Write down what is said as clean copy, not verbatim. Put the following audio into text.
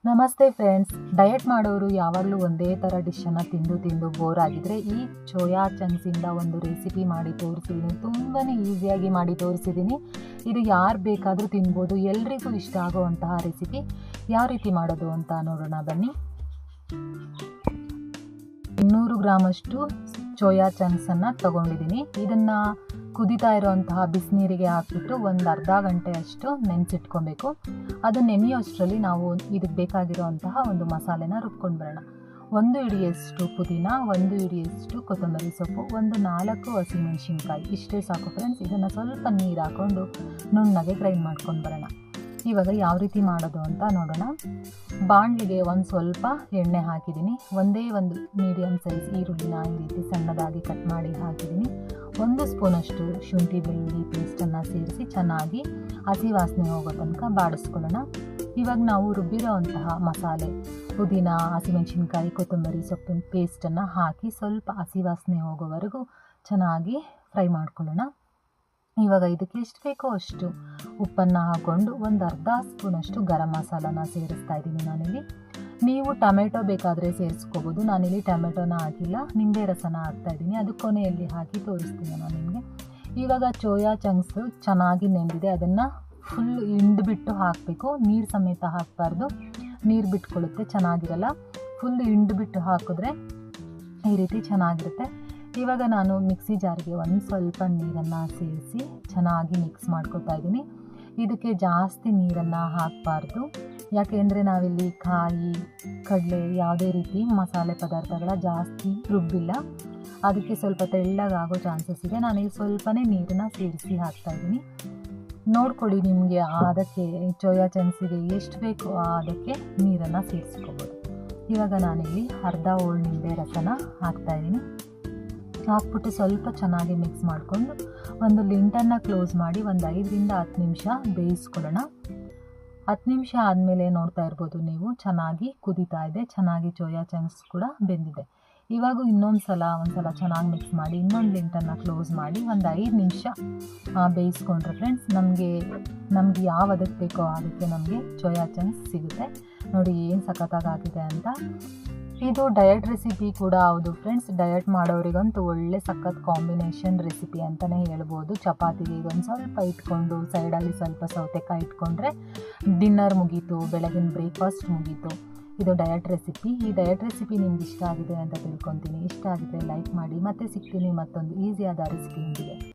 ನಮಸ್ತೆ friends, diet ಮಾಡೋರು ಯಾವಾಗಲೂ ಒಂದೇ ಥರ ಡಿಶನ್ನು ತಿಂದು ಬೋರ್ ಆಗಿದ್ರೆ ಈ ಸೋಯಾ ಚಂಕ್ಸಿಂದ ಒಂದು ರೆಸಿಪಿ ಮಾಡಿ ತೋರಿಸಿದ್ದೀನಿ. ತುಂಬಾ ಈಸಿಯಾಗಿ ಮಾಡಿ ತೋರಿಸಿದ್ದೀನಿ. ಇದು ಯಾರು ಬೇಕಾದರೂ ತಿನ್ಬೋದು, ಎಲ್ರಿಗೂ ಇಷ್ಟ ಆಗುವಂತಹ ರೆಸಿಪಿ. ಯಾವ ರೀತಿ ಮಾಡೋದು ಅಂತ ನೋಡೋಣ ಬನ್ನಿ. 200 ಗ್ರಾಮಷ್ಟು ಸೋಯಾ ಚಂಕ್ಸನ್ನು ತಗೊಂಡಿದ್ದೀನಿ. ಇದನ್ನು ಕುದೀತಾ ಇರೋಂತಹ ಬಿಸಿನೀರಿಗೆ ಹಾಕ್ಬಿಟ್ಟು ಒಂದು ಅರ್ಧ ಗಂಟೆಯಷ್ಟು ನೆನೆಸಿಟ್ಕೊಬೇಕು. ಅದು ನೆನೆಯೋಷ್ಟರಲ್ಲಿ ನಾವು ಇದಕ್ಕೆ ಬೇಕಾಗಿರೋಂತಹ ಒಂದು ಮಸಾಲೆನ ರುಬ್ಕೊಂಡು ಬರೋಣ. 1 ಹಿಡಿಯಷ್ಟು ಪುದೀನ, 1 ಹಿಡಿಯಷ್ಟು ಕೊತ್ತಂಬರಿ ಸೊಪ್ಪು, 4 ಹಸಿಮೆಣಸಿನ್ಕಾಯಿ, ಇಷ್ಟೇ ಸಾಕು ಫ್ರೆಂಡ್ಸ್. ಇದನ್ನು ಸ್ವಲ್ಪ ನೀರು ಹಾಕ್ಕೊಂಡು ನುಣ್ಣಗೆ ಗ್ರೈಂಡ್ ಮಾಡ್ಕೊಂಡು ಬರೋಣ. ಇವಾಗ ಯಾವ ರೀತಿ ಮಾಡೋದು ಅಂತ ನೋಡೋಣ. ಬಾಣಲಿಗೆ ಒಂದು ಸ್ವಲ್ಪ ಎಣ್ಣೆ ಹಾಕಿದ್ದೀನಿ. ಒಂದು ಮೀಡಿಯಮ್ ಸೈಜ್ ಈರುಳ್ಳಿನ ಈ ರೀತಿ ಸಣ್ಣದಾಗಿ ಕಟ್ ಮಾಡಿ ಹಾಕಿದ್ದೀನಿ. 1 ಸ್ಪೂನಷ್ಟು ಶುಂಠಿ ಬೆಳ್ಳುಳ್ಳಿ ಪೇಸ್ಟನ್ನು ಸೇರಿಸಿ ಚೆನ್ನಾಗಿ ಹಸಿ ವಾಸನೆ ಹೋಗೋ ತನಕ ಬಾಡಿಸ್ಕೊಳ್ಳೋಣ. ಇವಾಗ ನಾವು ರುಬ್ಬಿರೋಂತಹ ಮಸಾಲೆ, ಪುದೀನ, ಹಸಿಮೆಣಸಿನ್ಕಾಯಿ, ಕೊತ್ತಂಬರಿ ಸೊಪ್ಪಿನ ಪೇಸ್ಟನ್ನು ಹಾಕಿ ಸ್ವಲ್ಪ ಹಸಿ ವಾಸನೆ ಹೋಗೋವರೆಗೂ ಚೆನ್ನಾಗಿ ಫ್ರೈ ಮಾಡ್ಕೊಳ್ಳೋಣ. ಇವಾಗ ಇದಕ್ಕೆ ಎಷ್ಟು ಬೇಕೋ ಅಷ್ಟು ಉಪ್ಪನ್ನು ಹಾಕ್ಕೊಂಡು ಒಂದು ಅರ್ಧ ಸ್ಪೂನಷ್ಟು ಗರಂ ಮಸಾಲಾನ ಸೇರಿಸ್ತಾ ಇದ್ದೀನಿ ನಾನಿಲ್ಲಿ. ನೀವು ಟೊಮೆಟೊ ಬೇಕಾದರೆ ಸೇರಿಸ್ಕೋಬೋದು. ನಾನಿಲ್ಲಿ ಟೊಮೆಟೊನ ಹಾಕಿಲ್ಲ, ನಿಂಬೆ ರಸನ ಹಾಕ್ತಾಯಿದ್ದೀನಿ. ಅದು ಕೊನೆಯಲ್ಲಿ ಹಾಕಿ ತೋರಿಸ್ತೀನಿ ನಾನು ನಿಮಗೆ. ಇವಾಗ ಸೋಯಾ ಚಂಕ್ಸು ಚೆನ್ನಾಗಿ ನೆಂದಿದೆ. ಅದನ್ನು ಫುಲ್ ಹಿಂಡ್ಬಿಟ್ಟು ಹಾಕಬೇಕು. ನೀರು ಸಮೇತ ಹಾಕಬಾರ್ದು, ನೀರು ಬಿಟ್ಕೊಳ್ಳುತ್ತೆ, ಚೆನ್ನಾಗಿರಲ್ಲ. ಫುಲ್ ಹಿಂಡ್ಬಿಟ್ಟು ಹಾಕಿದ್ರೆ ಈ ರೀತಿ ಚೆನ್ನಾಗಿರುತ್ತೆ. ಇವಾಗ ನಾನು ಮಿಕ್ಸಿ ಜಾರಿಗೆ ಒಂದು ಸ್ವಲ್ಪ ನೀರನ್ನು ಸೇರಿಸಿ ಚೆನ್ನಾಗಿ ಮಿಕ್ಸ್ ಮಾಡ್ಕೊತಾ ಇದ್ದೀನಿ. ಇದಕ್ಕೆ ಜಾಸ್ತಿ ನೀರನ್ನು ಹಾಕಬಾರ್ದು, ಯಾಕೆಂದರೆ ನಾವಿಲ್ಲಿ ಕಾಯಿ, ಕಡಲೆ ಯಾವುದೇ ರೀತಿ ಮಸಾಲೆ ಪದಾರ್ಥಗಳ ಜಾಸ್ತಿ ರುಬ್ಬಿಲ್ಲ. ಅದಕ್ಕೆ ಸ್ವಲ್ಪ ತೆಳ್ಳಗಾಗೋ ಚಾನ್ಸಸ್ ಇದೆ. ನಾನೀಗ ಸ್ವಲ್ಪನೇ ನೀರನ್ನು ಸೇರಿಸಿ ಹಾಕ್ತಾಯಿದ್ದೀನಿ. ನೋಡ್ಕೊಳ್ಳಿ, ನಿಮಗೆ ಅದಕ್ಕೆ ಸೋಯಾ ಚಂಕ್ಸಿಗೆ ಎಷ್ಟು ಬೇಕೋ ಅದಕ್ಕೆ ನೀರನ್ನು ಸೇರಿಸ್ಕೋಬೋದು. ಇವಾಗ ನಾನಿಲ್ಲಿ ಅರ್ಧ ಹೋಳು ನಿಂಬೆ ರಸನ ಹಾಕ್ತಾಯಿದ್ದೀನಿ. ಹಾಕ್ಬಿಟ್ಟು ಸ್ವಲ್ಪ ಚೆನ್ನಾಗಿ ಮಿಕ್ಸ್ ಮಾಡಿಕೊಂಡು ಒಂದು ಲಿಂಟನ್ನು ಕ್ಲೋಸ್ ಮಾಡಿ ಒಂದು 5ರಿಂದ 10 ನಿಮಿಷ ಬೇಯಿಸ್ಕೊಳ್ಳೋಣ. 10 ನಿಮಿಷ ಆದಮೇಲೆ ನೋಡ್ತಾ ಇರ್ಬೋದು ನೀವು, ಚೆನ್ನಾಗಿ ಕುದೀತಾ ಇದೆ, ಚೆನ್ನಾಗಿ ಸೋಯಾ ಚಂಕ್ಸ್ ಕೂಡ ಬೆಂದಿದೆ. ಇವಾಗ ಒಂದು ಸಲ ಚೆನ್ನಾಗಿ ಮಿಕ್ಸ್ ಮಾಡಿ ಇನ್ನೊಂದು ಲಿಂಟನ್ನು ಕ್ಲೋಸ್ ಮಾಡಿ ಒಂದು 5 ನಿಮಿಷ ಬೇಯಿಸ್ಕೊಂಡ್ರೆ ಫ್ರೆಂಡ್ಸ್ ನಮಗೆ ಯಾವ ಅದಕ್ಕೆ ಬೇಕೋ ಅದಕ್ಕೆ ನಮಗೆ ಸೋಯಾ ಚಂಕ್ಸ್ ಸಿಗುತ್ತೆ. ನೋಡಿ ಏನು ಸಖತ್ತಾಗಿದೆ ಅಂತ. ಇದು ಡಯಟ್ ರೆಸಿಪಿ ಕೂಡ ಹೌದು ಫ್ರೆಂಡ್ಸ್. ಡಯಟ್ ಮಾಡೋರಿಗಂತೂ ಒಳ್ಳೆ ಸಖತ್ ಕಾಂಬಿನೇಷನ್ ರೆಸಿಪಿ ಅಂತಲೇ ಹೇಳ್ಬೋದು. ಚಪಾತಿಗೆ ಇದೊಂದು ಸ್ವಲ್ಪ ಇಟ್ಕೊಂಡು ಸೈಡಲ್ಲಿ ಸ್ವಲ್ಪ ಸೌತೆಕಾಯಿ ಇಟ್ಕೊಂಡ್ರೆ ಡಿನ್ನರ್ ಮುಗೀತು, ಬೆಳಗಿನ ಬ್ರೇಕ್ಫಾಸ್ಟ್ ಮುಗೀತು. ಇದು ಡಯಟ್ ರೆಸಿಪಿ. ಈ ಡಯಟ್ ರೆಸಿಪಿ ನಿಮ್ಗೆ ಇಷ್ಟ ಆಗಿದೆ ಅಂತ ತಿಳ್ಕೊತೀನಿ. ಇಷ್ಟ ಆಗಿದ್ರೆ ಲೈಕ್ ಮಾಡಿ. ಮತ್ತೆ ಸಿಗ್ತೀನಿ ಮತ್ತೊಂದು ಈಸಿಯಾದ ರೆಸಿಪಿಯೊಂದಿಗೆ.